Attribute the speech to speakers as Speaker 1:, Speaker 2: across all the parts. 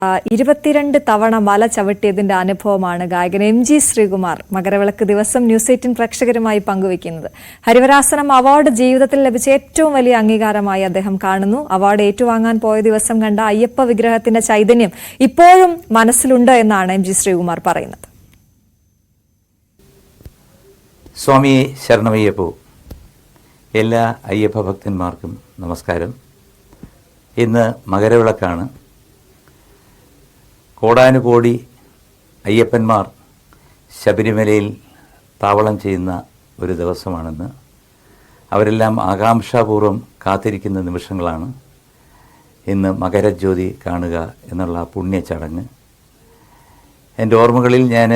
Speaker 1: 22 തവണ മല ചവിട്ടിയതിന്റെ അനുഭവമാണ് ഗായകൻ എം ജി ശ്രീകുമാർ മകരവിളക്ക് ദിവസം ന്യൂസ് 18 പ്രേക്ഷകരുമായി പങ്കുവയ്ക്കുന്നത്. ഹരിവരാസനം അവാർഡ് ജീവിതത്തിൽ ലഭിച്ച ഏറ്റവും വലിയ അംഗീകാരമായി അദ്ദേഹം കാണുന്നു. അവാർഡ് ഏറ്റുവാങ്ങാൻ പോയ ദിവസം കണ്ട അയ്യപ്പ വിഗ്രഹത്തിന്റെ ചൈതന്യം ഇപ്പോഴും മനസ്സിലുണ്ട് എന്നാണ് എം ജി ശ്രീകുമാർ പറയുന്നത്.
Speaker 2: സ്വാമി ശരണമയ്യപ്പോ. എല്ലാ അയ്യപ്പ ഭക്തന്മാർക്കും നമസ്കാരം. ഇന്ന് മകരവിളക്കാണ്. കോടാനുകോടി അയ്യപ്പന്മാർ ശബരിമലയിൽ താവളം ചെയ്യുന്ന ഒരു ദിവസമാണെന്ന്. അവരെല്ലാം ആകാംക്ഷാപൂർവ്വം കാത്തിരിക്കുന്ന നിമിഷങ്ങളാണ് ഇന്ന് മകരജ്യോതി കാണുക എന്നുള്ള പുണ്യ ചടങ്ങ്. എൻ്റെ ഓർമ്മകളിൽ ഞാൻ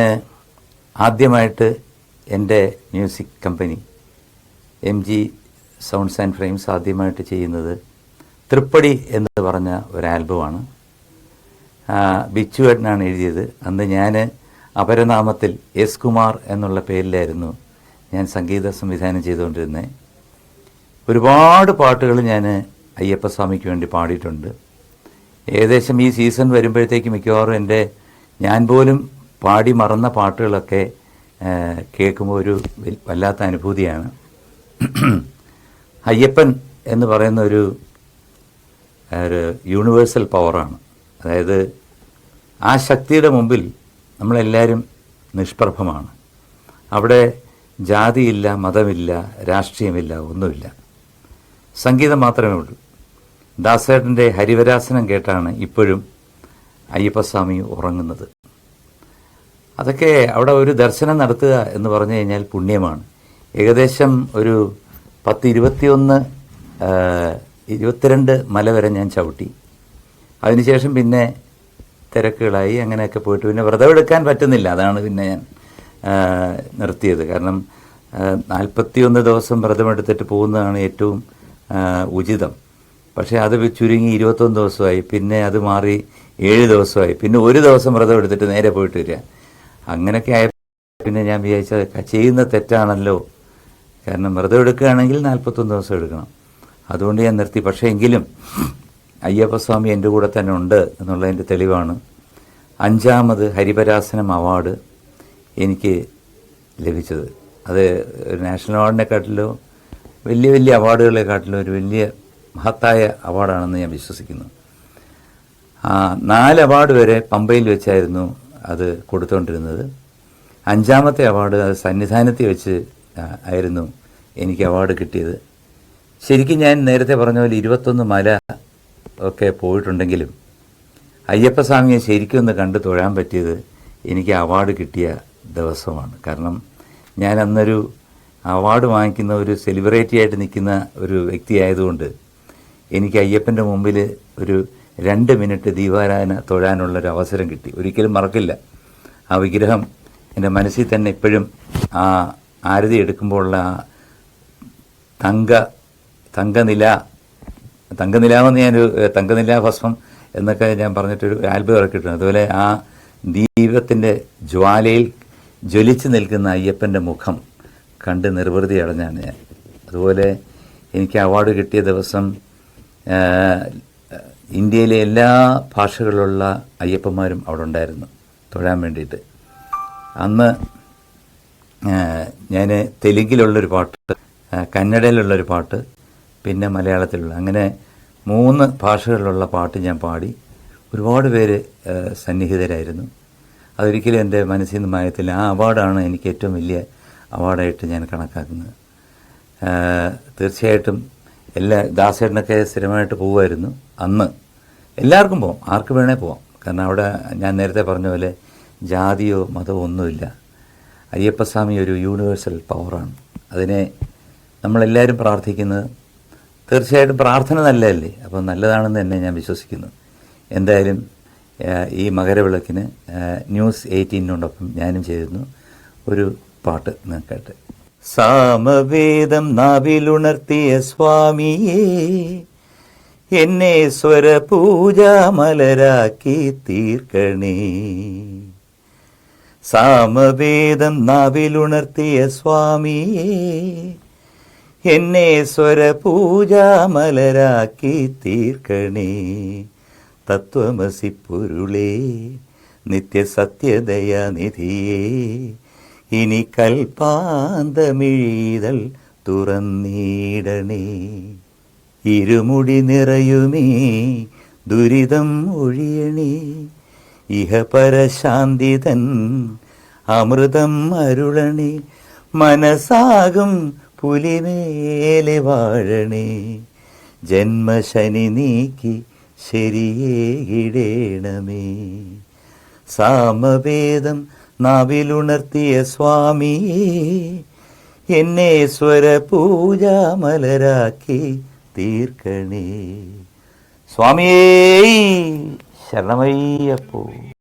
Speaker 2: ആദ്യമായിട്ട് എൻ്റെ music company M G sounds and frames ആദ്യമായിട്ട് ചെയ്യുന്നത് തൃപ്പടി എന്ന് പറഞ്ഞ ഒരു ആൽബമാണ്. ബിച്ചുവേട്ടനാണ് എഴുതിയത്. അന്ന് ഞാൻ അപരനാമത്തിൽ എസ് കുമാർ എന്നുള്ള പേരിലായിരുന്നു ഞാൻ സംഗീത സംവിധാനം ചെയ്തുകൊണ്ടിരുന്നത്. ഒരുപാട് പാട്ടുകൾ ഞാൻ അയ്യപ്പസ്വാമിക്ക് വേണ്ടി പാടിയിട്ടുണ്ട്. ഏകദേശം ഈ സീസൺ വരുമ്പോഴത്തേക്ക് മിക്കവാറും ഞാൻ പോലും പാടി മറന്ന പാട്ടുകളൊക്കെ കേൾക്കുമ്പോൾ ഒരു വല്ലാത്ത അനുഭൂതിയാണ്. അയ്യപ്പൻ എന്ന് പറയുന്ന ഒരു യൂണിവേഴ്സൽ പവറാണ്. അതായത് ആ ശക്തിയുടെ മുമ്പിൽ നമ്മളെല്ലാവരും നിഷ്പ്രഭമാണ്. അവിടെ ജാതിയില്ല, മതമില്ല, രാഷ്ട്രീയമില്ല, ഒന്നുമില്ല. സംഗീതം മാത്രമേ ഉള്ളൂ. ദാസേട്ടൻ്റെ ഹരിവരാസനം കേട്ടാണ് ഇപ്പോഴും അയ്യപ്പസ്വാമി ഉറങ്ങുന്നത്. അതൊക്കെ അവിടെ ഒരു ദർശനം നടത്തുക എന്ന് പറഞ്ഞു കഴിഞ്ഞാൽ പുണ്യമാണ്. ഏകദേശം ഒരു 22 മല വരെ ഞാൻ ചവിട്ടി. അതിനുശേഷം പിന്നെ തിരക്കുകളായി, അങ്ങനെയൊക്കെ പോയിട്ട് പിന്നെ വ്രതം എടുക്കാൻ പറ്റുന്നില്ല. അതാണ് പിന്നെ ഞാൻ നിർത്തിയത്. കാരണം 41 ദിവസം വ്രതമെടുത്തിട്ട് പോകുന്നതാണ് ഏറ്റവും ഉചിതം. പക്ഷേ അത് ചുരുങ്ങി 21 ദിവസമായി, പിന്നെ അത് മാറി 7 ദിവസമായി, പിന്നെ ഒരു ദിവസം വ്രതം എടുത്തിട്ട് നേരെ പോയിട്ട് വരിക. അങ്ങനെയൊക്കെ ആയ പിന്നെ ഞാൻ വിചാരിച്ചത് ചെയ്യുന്ന തെറ്റാണല്ലോ. കാരണം വ്രതം എടുക്കുകയാണെങ്കിൽ 41 ദിവസം എടുക്കണം. അതുകൊണ്ട് ഞാൻ നിർത്തി. പക്ഷേ എങ്കിലും അയ്യപ്പസ്വാമി എൻ്റെ കൂടെ തന്നെ ഉണ്ട് എന്നുള്ളതിൻ്റെ തെളിവാണ് 5ാമത് ഹരിവരാസനം അവാർഡ് എനിക്ക് ലഭിച്ചത്. അത് നാഷണൽ അവാർഡിനെക്കാട്ടിലോ വലിയ വലിയ അവാർഡുകളെക്കാട്ടിലോ ഒരു വലിയ മഹത്തായ അവാർഡാണെന്ന് ഞാൻ വിശ്വസിക്കുന്നു. 4 അവാർഡ് വരെ പമ്പയിൽ വെച്ചായിരുന്നു അത് കൊടുത്തുകൊണ്ടിരുന്നത്. 5ാമത്തെ അവാർഡ് അത് സന്നിധാനത്തിൽ വെച്ച് ആയിരുന്നു എനിക്ക് അവാർഡ് കിട്ടിയത്. ശരിക്കും ഞാൻ നേരത്തെ പറഞ്ഞ പോലെ 21 മല ഒക്കെ പോയിട്ടുണ്ടെങ്കിലും അയ്യപ്പസ്വാമിയെ ശരിക്കും ഒന്ന് കണ്ടു തൊഴാൻ പറ്റിയത് എനിക്ക് അവാർഡ് കിട്ടിയ ദിവസമാണ്. കാരണം ഞാൻ അന്നൊരു അവാർഡ് വാങ്ങിക്കുന്ന ഒരു സെലിബ്രിറ്റി ആയിട്ട് നിൽക്കുന്ന ഒരു വ്യക്തിയായതുകൊണ്ട് എനിക്ക് അയ്യപ്പൻ്റെ മുമ്പിൽ ഒരു 2 മിനിറ്റ് ദീപാരാധന തൊഴാനുള്ളൊരു അവസരം കിട്ടി. ഒരിക്കലും മറക്കില്ല. ആ വിഗ്രഹം എൻ്റെ മനസ്സിൽ തന്നെ ഇപ്പോഴും ആ ആരതി എടുക്കുമ്പോഴുള്ള ആ തങ്കനിലാവെന്ന് ഞാനൊരു തങ്കനിലാ ഭസ്മം എന്നൊക്കെ ഞാൻ പറഞ്ഞിട്ടൊരു ആൽബം ഇറക്കിയിട്ടുണ്ട്. അതുപോലെ ആ ദീപത്തിൻ്റെ ജ്വാലയിൽ ജ്വലിച്ച് നിൽക്കുന്ന അയ്യപ്പൻ്റെ മുഖം കണ്ട് നിർവൃതി അടഞ്ഞാണ് ഞാൻ. അതുപോലെ എനിക്ക് അവാർഡ് കിട്ടിയ ദിവസം ഇന്ത്യയിലെ എല്ലാ ഭാഷകളിലുള്ള അയ്യപ്പന്മാരും അവിടെ ഉണ്ടായിരുന്നു തൊഴാൻ വേണ്ടിയിട്ട്. അന്ന് ഞാൻ തെലുങ്കിലുള്ളൊരു പാട്ട്, കന്നഡയിലുള്ളൊരു പാട്ട്, പിന്നെ മലയാളത്തിലുള്ള, അങ്ങനെ 3 ഭാഷകളിലുള്ള പാട്ട് ഞാൻ പാടി. ഒരുപാട് പേര് സന്നിഹിതരായിരുന്നു. അതൊരിക്കലും എൻ്റെ മനസ്സിൽ നിന്ന് മായത്തില്ല. ആ അവാർഡാണ് എനിക്ക് ഏറ്റവും വലിയ അവാർഡായിട്ട് ഞാൻ കണക്കാക്കുന്നത്. തീർച്ചയായിട്ടും ദാസേട്ടനൊക്കെ സ്ഥിരമായിട്ട് പോകുമായിരുന്നു. അന്ന് എല്ലാവർക്കും പോകാം, ആർക്ക് വേണേൽ പോകാം. കാരണം അവിടെ ഞാൻ നേരത്തെ പറഞ്ഞ പോലെ ജാതിയോ മതമോ ഒന്നുമില്ല. അയ്യപ്പസ്വാമി ഒരു യൂണിവേഴ്സൽ പവറാണ്. അതിനെ നമ്മളെല്ലാവരും പ്രാർത്ഥിക്കുന്നത്. തീർച്ചയായിട്ടും പ്രാർത്ഥന നല്ലതല്ലേ, അപ്പോൾ നല്ലതാണെന്ന് തന്നെ ഞാൻ വിശ്വസിക്കുന്നു. എന്തായാലും ഈ മകരവിളക്കിന് ന്യൂസ് 18നോടൊപ്പം ഞാനും ചെയ്തിരുന്നു ഒരു പാട്ട് കേട്ട്. സാമവേദം നാവിലുണർത്തിയ സ്വാമിയേ, എന്നെ സ്വരപൂജാമലരാക്കി തീർക്കണേ. സാമവേദം നാവിലുണർത്തിയ സ്വാമിയേ, എന്നെ സ്വരപൂജാമലരാക്കി തീർക്കണേ. തത്വമസി പൊരുളേ നിത്യസത്യദയാനിധിയേ ഇനി കൽപ്പാന്തമിഴീതൽ തുറന്നീടണേ. ഇരുമുടി നിറയുമേ ദുരിതം ഒഴിയണേ. ഇഹപരശാന്തിതൻ അമൃതം അരുളണേ. മനസ്സാകും പുലിമേലെ വാഴണേ. ജന്മശനി നീക്കി ശരിയേകിടേണമേ. സാമവേദം നാവിലുണർത്തിയ സ്വാമിയേ എന്നെ സ്വരപൂജാമലരാക്കി തീർക്കണേ. സ്വാമിയേ ശരണമയ്യപ്പോ.